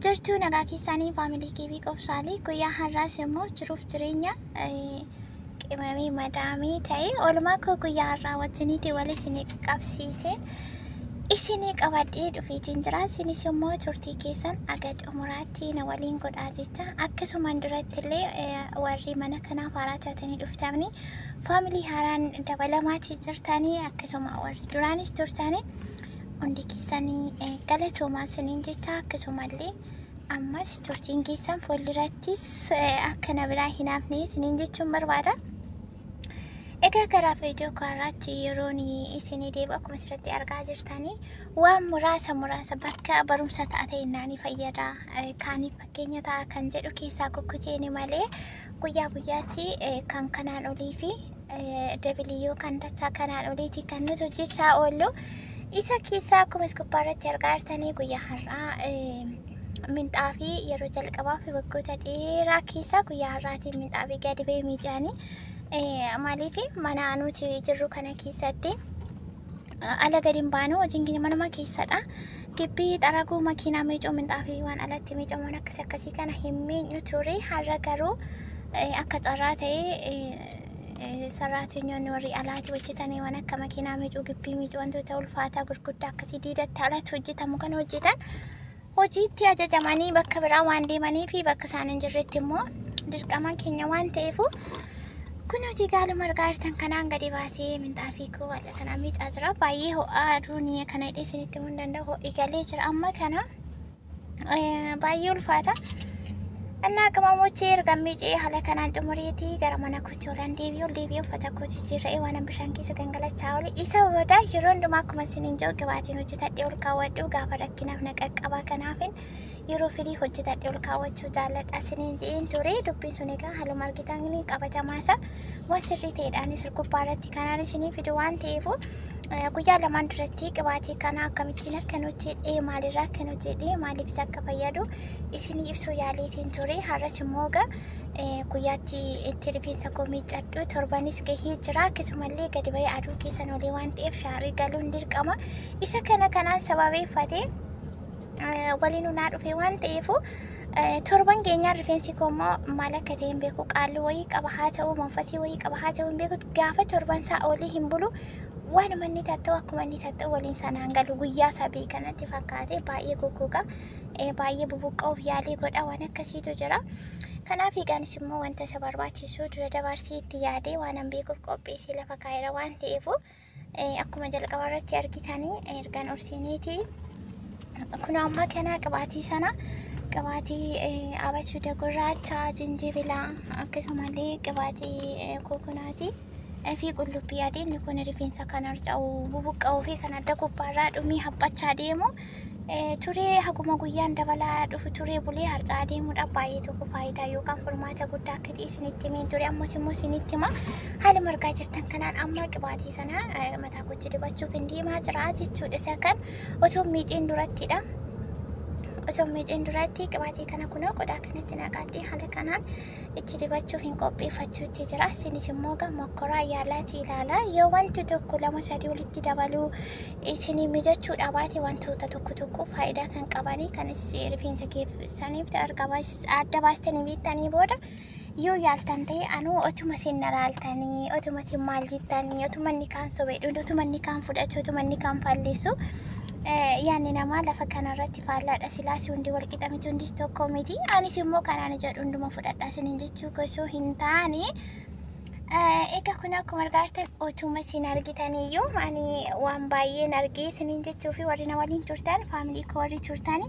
Jirtuu nagaa keessanii faamilii kee fi qofsaalee guyyaa har'aas immoo jiruuf jireenya qimamii madaamii ta'e oolmaa koo guyyaa har'aa wajjiniitii wal isinii qabsiisee isinii qabadhee dhufeetiin jira. Isinis immoo turtii keessan aga xumuraatti na waliin godhaa jecha. Akkasumaan duratti illee warri mana kanaaf haaraa taatanii dhuftanii faamilii haaraan dabalamaatti jirtanii akkasuma warri duraanis turtanii hundi keessanii galatoomaa isiniin jecha. Akkasumallee ammas turtiin keessan fuuldurattis akka na biraa hin hafne isiniin jechuun barbaada. Egaa karaa viidiyoo kanaatti yeroon isinii deebi'u akkuma asirratti argaa jirtanii waan muraasa bakka barumsa taatee naani fayyada kaaniif fakkeenya ta'a kan jedhu keessaa kukkuteeni malee guyyaa guyyaatti kan kanaan olii fi dabiliyoo kan dachaa kanaan oliiti kan nuti hojjechaa oollu. Isa keessaa akkuma gubbaarratti argaa jirtanii guyyaa har'aa minxaafii yeroo jalqabaaf waggoota dheeraa keessaa guyyaa har'aatiin minxaafii gadi ba'ee miicaanii maaliif mana nuti jirru kana keessatti ala gadi hin baanu hojiin keenya manuma keessadha. Gibbii xaraguu makiinaa miicuu minxaafii waan alatti miicamuun akkasii kana hin miicnu ture. Har'a garuu akka carraa ta'ee sarraatonni warri alaatti hojjetanii waan akka makiinaa miicuu gibbii miicuu wantoota ulfaataa gurguddaa akkasii diidatti alatti hojjetamu kan hojjetan hojiitti ajajamanii bakka biraa waan deemanii fi bakka isaan hin jirretti immoo dirqama keenya waan ta'eefu kun hojii gaaluma argaa jirtan kanaan gadi baasee minxaafii koo walla kana miicaa jira. Baay'ee ho'aa aduun kana hidhee isinitti himuu hin danda'u ho'i galee jira amma kana baay'ee ulfaata. Anna qamamochi erga miicee haala kanaan xumureetii gara mana kootti olan deebi'ee uffata koo jijjiirra'ee waan bishaan keessa gangalachaa oole. Isa booda yeroo hundumaa akkuma isiniin jedhu qibaatiin hojjetadhee ol kaawwadhu gaafa rakkinaaf na qaqqaba. Kanaafin yeroo firii hojjetadhee ol kaawwachuu jaalladha isiniin jedheen ture. Dubbiin sun egaa haaluma argitan qabatamaasa waan sirrii ta'eedhaan gubbaarratti kanaan isinii fidu waan ta'eefu guyyaa lamaan duratti qibaatii kana akkamittiin akkan hojjedhee maalirraa akkan hojjedhee maaliifis akka fayyadu isinii ibsuu yaaleetiin ture. Har'as immoo guyyaatti itti rifeensa koo miiccadhu torbanis gahee jira. Akkasumallee gadi ba'ee aduu keessan olee waan ta'eef shaarii galuun dirqama. Isa kanaan sababeeffatee waliin unaa dhufee waan ta'eefu torban keenyaan rifeensi koo immoo maal akka ta'e hin beeku. Qaalluu wayii qaba haa ta'u manfasii wayii qaba haa ta'u hin beeku. Gaafa torban isaa olii hin bulu waan manni tatta'u akkuma inni tatta'u waliin sanaan galu guyyaa sabii kanatti fakkaate baay'ee goggoga baay'ee bubuqqa'uuf yaalii godha waan akkasiitu jira. Kanaaf eegaanis immoo wanta isa barbaachisu dura dabarsee itti yaadee waan an beekuuf qopheessee lafa kaa'eera waan ta'eefu akkuma jalqaba irratti argitanii ergaan orsiiniiti. Kun amma kana qibaatii sana qibaatii abasuuda gurraacha jinjibilaa akkasumallee qibaatii kokonaatii fi qullubbii adiin kun rifeensa kan harca'u bubuqqa'uu fi kan adda gubbaarraa dhumii haphachaa deemu turee haguma guyyaan dabalaa dhufu turee bulee harca'aa deemuudha. Baay'ee tokko faayidaa yookaan furmaata guddaa akka ta'e isinitti himeen ture. Ammas immoo isinitti hima haala argaa jirtan kanaan amma qibaatii sana mataa kootti dibachuuf hin deemaa jira jechuudha. Isa kan otoo miiceen durattidha. Osoo miiceen duratti qibaatii kana kunoo qodaa kanatti naqaatti haala kanaan itti dibachuuf hin qopheeffachuutti jira. Isinis immoo mokkoraa yaalaatti ilaala. Yoo wanti tokko lama sadii walitti dabaluu isinii mijachuudha baate wantoota tokko faayidaa kan qabanii kanis rifeensa keessaniif adda baastanii beektanii booda yoo yaaltan ta'e anuu otuma isin nalaaltanii otuma isin maal jettanii otuma inni kaan sobeedhu otuma inni kaan fudhatu otuma inni kaan falleessu yaanni namaa lafa kanarratti faallaadha. Silaas hundi wal qixamiti hundis tokko miti. Anis immoo kanaan jedhu hunduma fudhadhaa isiniin jechuu osoo hin taane egaa kun akkuma argaa jirtan otuma isin argitaniyyuu ani waan baay'een argee isiniin jechuu fi warri na waliin turtan faamilii koo warri turtani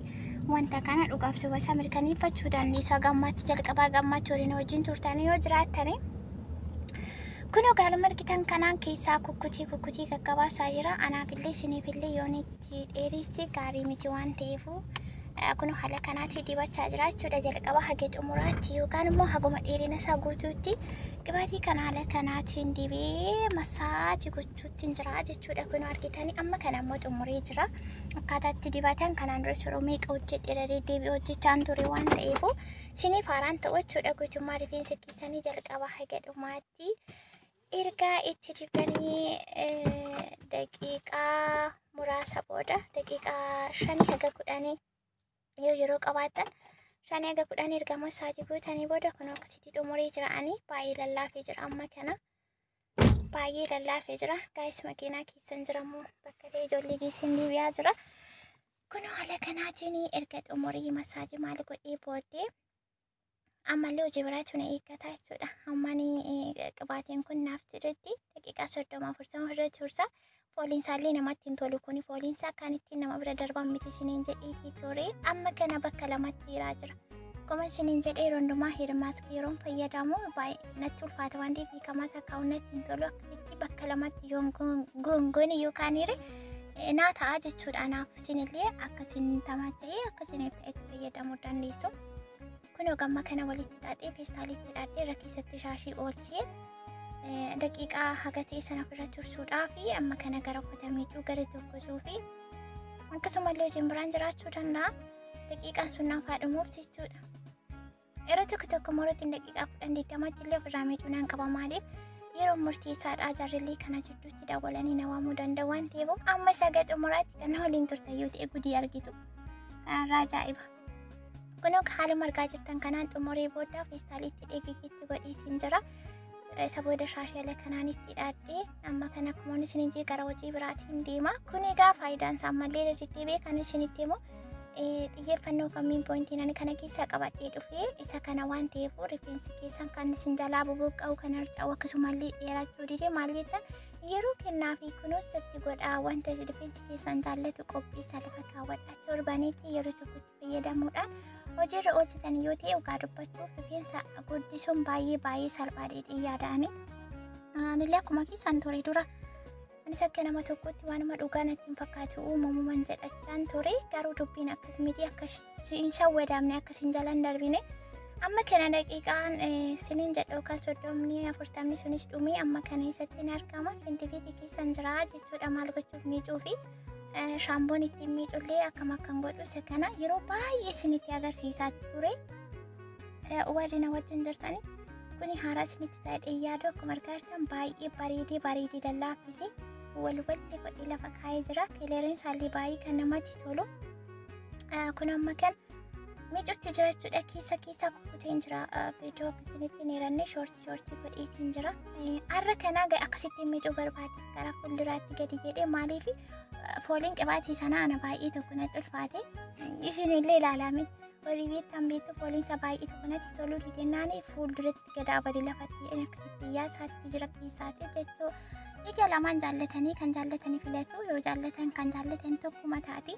wanta kana dhugaaf subasaa mirkaneeffachuu dandeessa. Gammaatti jalqabaa gammaatti warri na wajjin turtanii yoo jiraattani kun gaaluma argitan kanaan keessaa kukkutii gaggabaasaa jira. Anaafillee isiniifillee yoon itti dheeresse gaarii miti waan ta'eefu kun haala kanaatti dibachaa jira jechuudha. Jalqaba haga xumuraatti yookaan immoo haguma dheerina isaa guutuutti qibaatii kana haala kanaatiin dibee masaaji gochuutti jira jechuudha. Kun argitanii amma kana immoo xumuree jira. Akkaataatti dibatan kanaan dura yeroo meeqa hojjedheera deddeebi'ee hojjechaan ture waan ta'eefu isiniif haaraan ta'u jechuudha. Guutummaa rifeensa keessanii jalqaba haga dhumaatti erga itti dibdanii daqiiqaa muraasa booda daqiiqaa 5 haga 10 yeroo qabaatan shanii aga 10 erga masaajii gootanii booda kun akkasitti xumuree jiraanii baay'ee lallaafee jira amma kana baay'ee lallaafee jira gaayis makiinaa keessan jiramoo bakka ta'e ijoollee geessin deebi'aa jira kun haala kanaatiin erga xumurii masaajii maal godhee booddee ammallee hojii biraatu na eeggataa jechuudha. Ammanii qibaatiin kun naaf jedhetti daqiiqaa 30-40 irratti tursa. Fooliin isaallee namatti hin tolu kuni fooliin isaa kan ittiin nama bira darban miti isiniin jedhiitii ture. Amma kana bakka lamatti hiraa jira. Akkuma isiniin jedhee yeroo hundumaa heermaaskii yeroon fayyadamu baay'ee natti ulfaata waan ta'eef hiikamaas akka natti hin tolu akkasitti bakka lamatti yoon gongoon yookaan hire naa ta'a jechuudha. Naaf isinillee akkasiin tamacha'ee akkasiniif ta'etti fayyadamuu dandeessu. Kun gamma kana walitti xaaxee feestaalitti hidhadhee irra keessatti shaashii oolchee daqiiqaa haga ta'e sana ofirra tursuudhaa fi amma kana gara qotamee gara tokkosuu fi akkasumallee hojiin biraan jiraachuu danda'a. Daqiiqaan sun naaf haadhumuuf jechuudha. Yeroo tokko morootiin daqiiqaa 10-20 illee ofirraa miidhuu nan qaba maaliif yeroo murteessaadhaa jaarrillee kana jidduutti daawwalanii na waamuu danda'u waan ta'eef amma isa gaxa muraatti kan waliin turtan yoo ta'e gudii argitu. Kanarraa ajaa'iba. Kun haala margaa jirtan kanaan xumuree booda feestaalitti dheegikitti godhiisin jira. Isa booda shaashii ala kanaan itti hidhadhee amma kana akkuma isiniin jee gara hojii biraatiin deema. Kun egaa faayidaan isaa ammallee irra jettee kan isinitti himu xiyyeeffannoo kamiin poointiin ani kana keessaa qabadhee dhufee isa kana waan ta'eef rifeensi keessan kan isin jalaa bubuqqa'u kan harca'u akkasumallee dheerachuu didee maal jettan yeroo kennaa fi kunuunsatti godhaa wanta rifeensi keessan jaallatu qopheessa lafa kaawwadhaa torbaniitti yeroo tokkotti fayyadamuudhaan hojiirra oolchitan yoo ta'e dhugaa dubbachuuf rifeensa guddisuun baay'ee salphaadha yaada'anii. Anillee akkuma keessan ture dura anis akka nama tokkotti waanuma dhugaa natti hin fakkaatu uumamumaan jedhachaan ture garuu dubbiin akkas miti akka hin shawwadamne akka hin jalan darbine amma kana daqiiqaan siniin jedhu kan 30-40 sunis dhumee amma kana isatti hin argama fintifiitii keessan jira jechuudha maal gochuuf miicuu fi shaamboon ittiin miidhullee akkam godhu isa kana yeroo baay'ee isinitti agarsiisaa ture warri na wajjin jirtanii kuni haaraa isinitti ta'ee yaadu akkuma argitan baay'ee bareedee lallaaffisee walwalli godhee lafa kaa'ee jira kileeriin isaallee baay'ee kan namatti tolu kun amma kan miicutti jira jechuudha keessa kukkuteen jira viidiyoo akkasinitti neerannee shoortii godheetiin jira har'a kanaa akkasitti miicuu barbaade gara fuulduraatti gadi jedhee maaliif fooliin qibaatii sanaa ana baay'ee tokko natti ulfaate isinillee ilaalame warri beektan beektu fooliin isaa baay'ee tokko natti toluu didennaan fuulduratti gad abadii lafatti akkasitti yaasaatti jira keessaati jechuu egaa lamaan jaallatanii kan jaallatanii filatu yoo jaallatan kan jaallatan tokkuma taati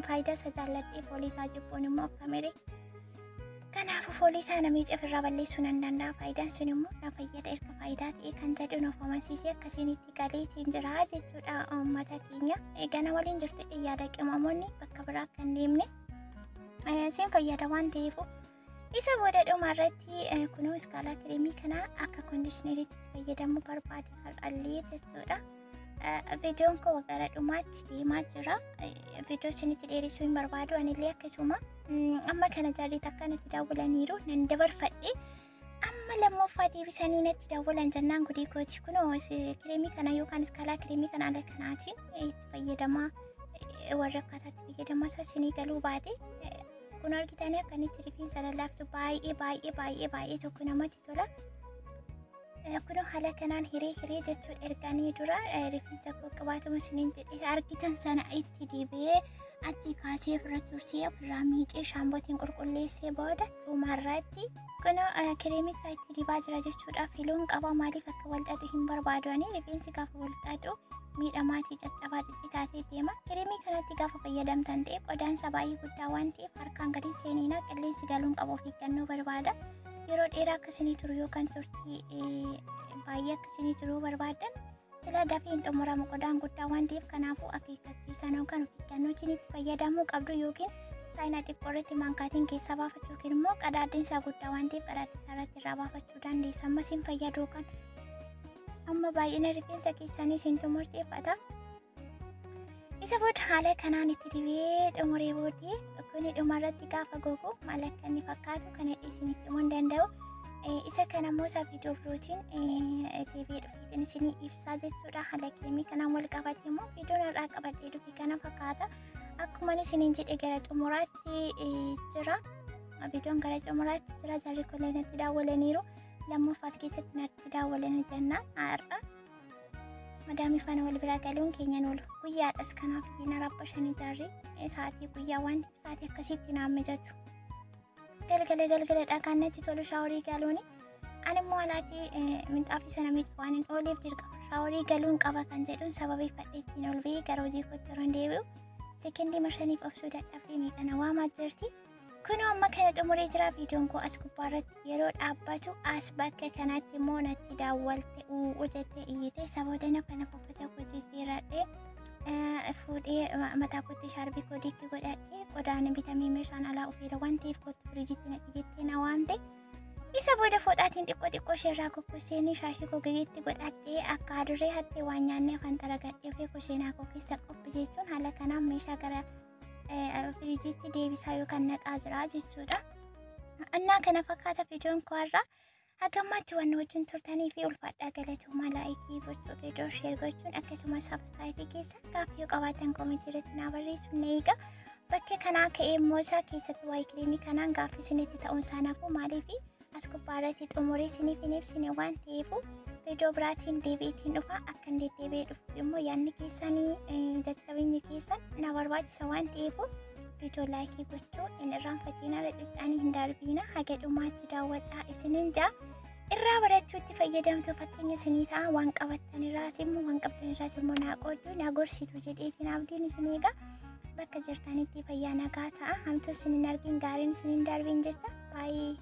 faayidaa isa jaalladhee foolii isaa jibbuun immoo akkamire kanaafuu foolii isaa namii cifirraa balleessuu nan danda'a faayidaan sun immoo na fayyada erga faayidaa ta'e kan jedhu nuuf amansiisee akkasinitti galeetiin jira jechuudha uummata keenya egaa na waliin jirtu yaada qimamoonni bakka biraa kan deemne siin fayyada waan ta'eefu isa booda dhumarratti kunuu iskaalaa kireemii kana akka koondishineriitti fayyadamuu barbaade har'allee jechuudha. Viidiyoon koo gara dhumaatti deemaa jira. Viidiyoo isinitti dheeressuu hin barbaadu anillee akkasuma amma kana jaarriitti akkanatti daawwalaniiru nan dabarfadhe amma lammaffaa deebisanii natti daawwalan jennaan gudii kooti kunoo kireemii kana yookaan iskaalaa kireemii kana ala kanaatiin itti fayyadamaa warra akkaataatti fayyadamaa isaa isinii galuu baate kun argitanii akkanitti rifeensa lallaafsu baay'ee tokko namatti tola. Kunoo haala kanaan hiree jechuudha erganii dura rifeensa koo qabaatuma isiniin jedhee argitan sana itti dibee achi kaasee ofirra tursee ofirraa miicee shaambootiin qulqulleessee booda dhumarratti kunoo kireemicha itti dibaa jira jechuudha filuun qaba maaliif akka walxaxu hin barbaadanii rifeensi gaafa walxaxu miidhamaatii caccabaa ciccitaatee deema kireemii kanatti gaafa fayyadamtan ta'e qodaansa baay'ee guddaa waan ta'eef harkaan gadi seeninaa qilleensi galuun qabu of eeggannoo barbaada yeroo dheeraa akkasii turu yookaan turtii baay'ee akkasii turuu barbaadan sila dafee hin xumuramu qodaan guddaa waan ta'eef kanaafuu akeekkachiisan yookaan of eeggannootiin itti fayyadamuu qabdu yookiin saayinaa xiqqoo irratti maankaatiin keessaa baafachuu yookiin immoo qadaadinsaa guddaa waan ta'eef qadaadinsaa irratti irraa baafachuu dandeessu ammas hin fayyadu kan amma baay'ina rifeensa keessanii isin murteeffata. Isa booda haala kanaan itti dibee xumuree booddee kuni dhumarratti gaafa gogu maal akka inni fakkaatu kan isinitti himuu hin danda'u. Isa kana immoo isaa viidiyoo birootiin deebi'ee dhufeetiin isinii ibsaa jechuudha. Haala kireemii kanaan wal qabatee immoo viidiyoon irraa qabadhee dhufe kana fakkaata. akkuma isiniin jedhe gara xumuraatti jira. Viidiyoon gara xumuraatti jira. Jarri kun natti daawwalaniiru. Lammaffaas keessatti natti daawwalan jenna har'a. Madaamii faana wal bira galuun keenyan oolu. Guyyaadhas kanaaf na rabbashanii jarri sa'aatii guyyaa wanti sa'aatii akkasitti naan mijatu. Galgaladha kan natti tolu shaaworii galuuni. Ani immoo alaatii minxaafii sana miidhu waan hin ooleef dirqama. Shaaworii galuun qaba kan jedhuun sababii fadheettiin ol ba'ee gara hojii kootti yeroo hin deebi'u sekendii marshaniif obsuu dadhabdee meeqana waamaa jirti. Kunoo amma kana xumuree jira. Viidiyoon koo as gubbaarratti yeroo dhaabbatu as bakka kanatti immoo natti daawwalte jettee iyyite saboota kana uffata koo jijjiiradhee fuudhee mataa kootti shaarbii koo diikki godhadhee qodaan bitamee meeshaan alaa ofiirra waan ta'eef kootti firiijitti naqi jettee na waamte. Isa booda foxaatiin xiqqoo isheerraa kukkuseeni shaashii koo gageetti godhadhee akka adurree hattee waan nyaannee afaan xaragadhee ofii kusheenaa koo keessa qophi jechuun haala kanaan meeshaa gara firiijitti deebisaa yookaan naqaa jira jechuudha. Annaa kana fakkaata viidiyoon koo har'a. Hagammaatti waan wajjin turtanii fi ulfaadhaa galatoomaa laayikii gochuu viidiyoo sheer gochuun akkasumas sabskiraaybii keessan gaaffii yoo qabaatan koomentii irratti naa barreessuun na eega. Bakka kanaa ka'ee immoo isaa keessatti waa'ee kiliinii kanaan gaaffii isinitti ta'uun isaanaafuu maaliif as gubbaarratti xumuree isiniif hin ibsine waan ta'eef viidiyoo biraatiin deebiitiin dhufa akka hin deddeebi'ee dhufu immoo yaadni keessanii jajjabeenyi keessan na barbaachisa waan ta'eef viidiyoo laayikii gochuu hin irraanfatiin irra xuxxanii hin darbiina haga dhumaatti daawwadhaa isiniin jaa irraa barachuutti fayyadamtu fakkeenya isinii ta'a waan qabattan irraas immoo waan qabdan irraas immoo naa qooddu naa gorsitu jedheetiin abdiin isin eega bakka jirtanitti fayyaa nagaa ta'a hamtuu isin hin argin gaariin isin hin darbiin jecha baay'ee.